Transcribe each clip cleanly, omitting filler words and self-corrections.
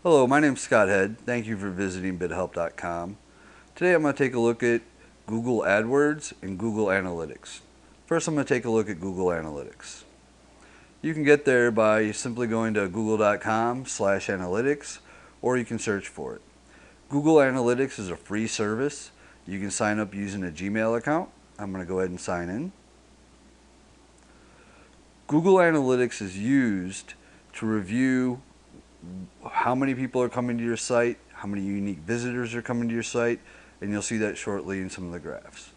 Hello, my name is Scott Head. Thank you for visiting bidhelp.com. Today I'm going to take a look at Google AdWords and Google Analytics. First I'm going to take a look at Google Analytics. You can get there by simply going to google.com/analytics, or you can search for it. Google Analytics is a free service. You can sign up using a Gmail account. I'm going to go ahead and sign in. Google Analytics is used to review how many people are coming to your site, how many unique visitors are coming to your site, and you'll see that shortly in some of the graphs.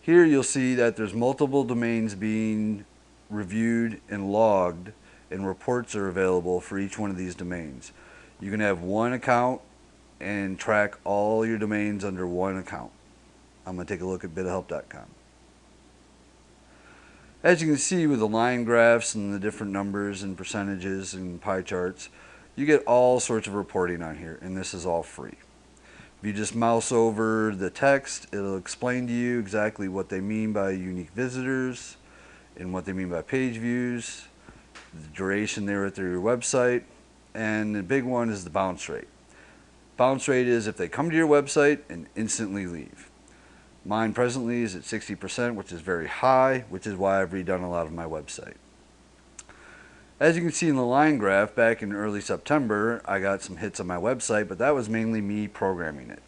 Here you'll see that there's multiple domains being reviewed and logged, and reports are available for each one of these domains. You can have one account and track all your domains under one account. I'm going to take a look at bidhelp.com. As you can see with the line graphs and the different numbers and percentages and pie charts, you get all sorts of reporting on here, and this is all free. If you just mouse over the text, it'll explain to you exactly what they mean by unique visitors and what they mean by page views, the duration they were at your website, and the big one is the bounce rate. Bounce rate is if they come to your website and instantly leave. Mine presently is at 60%, which is very high, which is why I've redone a lot of my website. As you can see in the line graph, back in early September, I got some hits on my website, but that was mainly me programming it.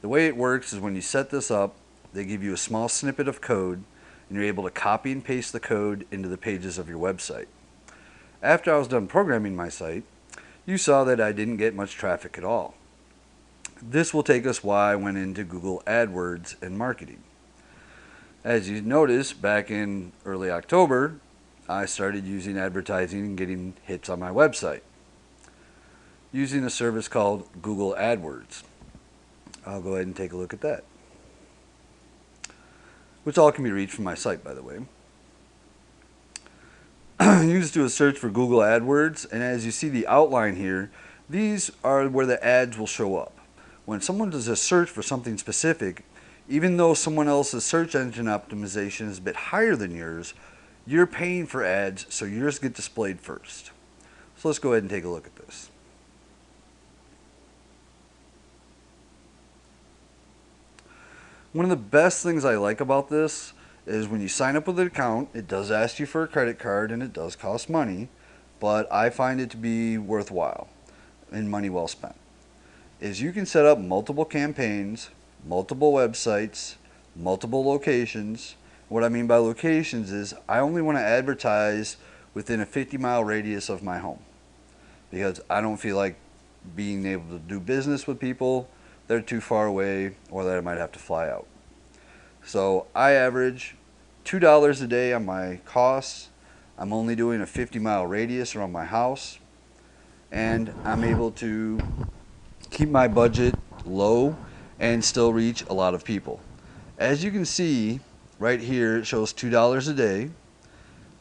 The way it works is when you set this up, they give you a small snippet of code, and you're able to copy and paste the code into the pages of your website. After I was done programming my site, you saw that I didn't get much traffic at all. This will take us why I went into Google AdWords and marketing. As you notice, back in early October, I started using advertising and getting hits on my website using a service called Google AdWords. I'll go ahead and take a look at that, which all can be reached from my site, by the way. You just do a search for Google AdWords, and as you see the outline here, these are where the ads will show up. When someone does a search for something specific, even though someone else's search engine optimization is a bit higher than yours, you're paying for ads, so yours get displayed first. So let's go ahead and take a look at this. One of the best things I like about this is when you sign up with an account, it does ask you for a credit card and it does cost money, but I find it to be worthwhile and money well spent. Is you can set up multiple campaigns, multiple websites, multiple locations. What I mean by locations is I only want to advertise within a 50-mile radius of my home because I don't feel like being able to do business with people that are too far away or that I might have to fly out. So I average $2 a day on my costs. I'm only doing a 50-mile radius around my house, and I'm able to keep my budget low and still reach a lot of people. As you can see right here, it shows $2 a day.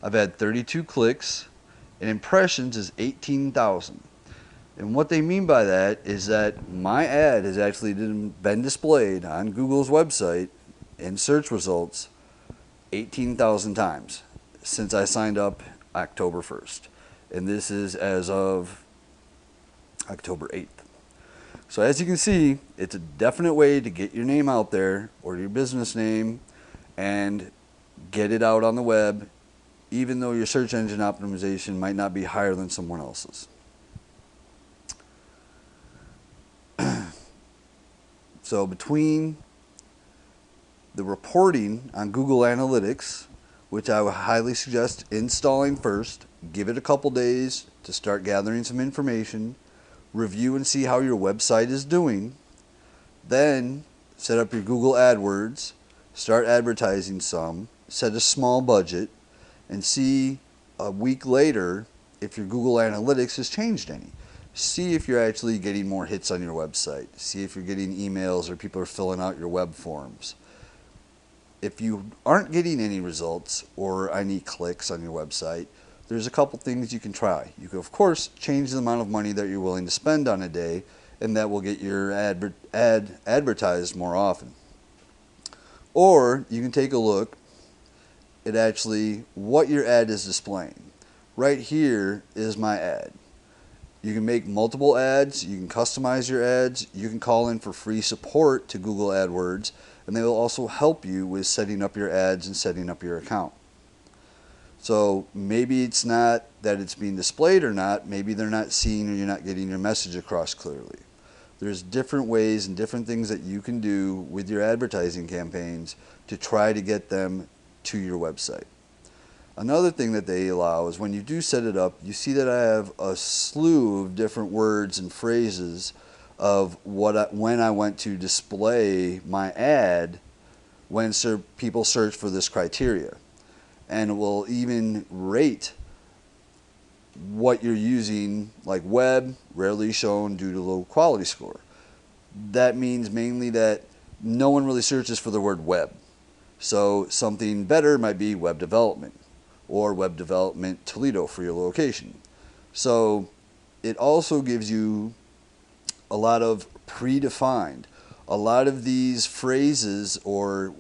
I've had 32 clicks, and impressions is 18,000. And what they mean by that is that my ad has actually been displayed on Google's website in search results 18,000 times since I signed up October 1st. And this is as of October 8th. So as you can see, it's a definite way to get your name out there, or your business name, and get it out on the web, even though your search engine optimization might not be higher than someone else's. So between the reporting on Google Analytics, which I would highly suggest installing first, give it a couple days to start gathering some information, review and see how your website is doing, then set up your Google AdWords, start advertising some, set a small budget, and see a week later if your Google Analytics has changed any. See if you're actually getting more hits on your website. See if you're getting emails or people are filling out your web forms. If you aren't getting any results or any clicks on your website, there's a couple things you can try. You can, of course, change the amount of money that you're willing to spend on a day, and that will get your ad advertised more often. Or you can take a look at actually what your ad is displaying. Right here is my ad. You can make multiple ads, you can customize your ads, you can call in for free support to Google AdWords, and they will also help you with setting up your ads and setting up your account. So maybe it's not that it's being displayed or not, maybe they're not seeing or you're not getting your message across clearly. There's different ways and different things that you can do with your advertising campaigns to try to get them to your website. Another thing that they allow is when you do set it up, you see that I have a slew of different words and phrases of when I went to display my ad when people search for this criteria. And it will even rate what you're using, like web, rarely shown due to low quality score. That means mainly that no one really searches for the word web. So something better might be web development or web development Toledo for your location. So it also gives you a lot of predefined. A lot of these phrases or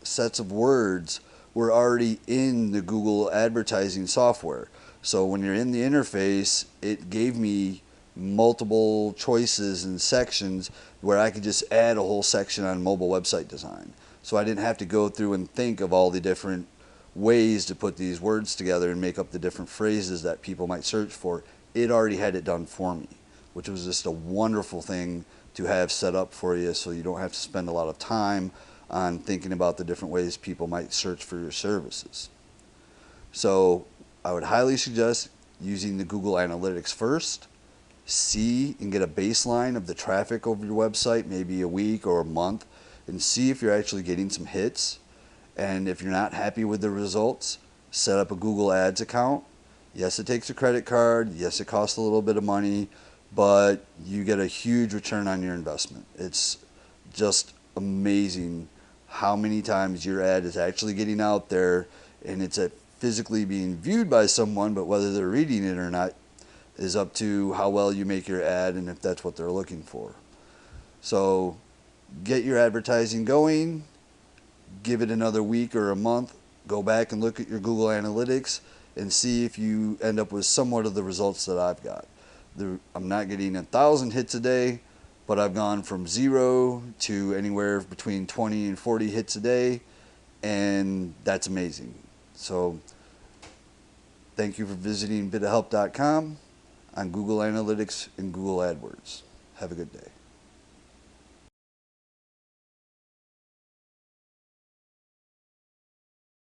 sets of words were already in the Google advertising software. So when you're in the interface, it gave me multiple choices and sections where I could just add a whole section on mobile website design. So I didn't have to go through and think of all the different ways to put these words together and make up the different phrases that people might search for. It already had it done for me, which was just a wonderful thing to have set up for you so you don't have to spend a lot of time on thinking about the different ways people might search for your services. So I would highly suggest using the Google Analytics first. See and get a baseline of the traffic over your website, maybe a week or a month, and see if you're actually getting some hits. And if you're not happy with the results, set up a Google Ads account. Yes, it takes a credit card. Yes, it costs a little bit of money, but you get a huge return on your investment. It's just amazing how many times your ad is actually getting out there and it's physically being viewed by someone, but whether they're reading it or not is up to how well you make your ad and if that's what they're looking for. So get your advertising going, give it another week or a month, go back and look at your Google Analytics and see if you end up with somewhat of the results that I've got. I'm not getting 1,000 hits a day, but I've gone from 0 to anywhere between 20 and 40 hits a day, and that's amazing. So thank you for visiting bitofhelp.com on Google Analytics and Google AdWords. Have a good day.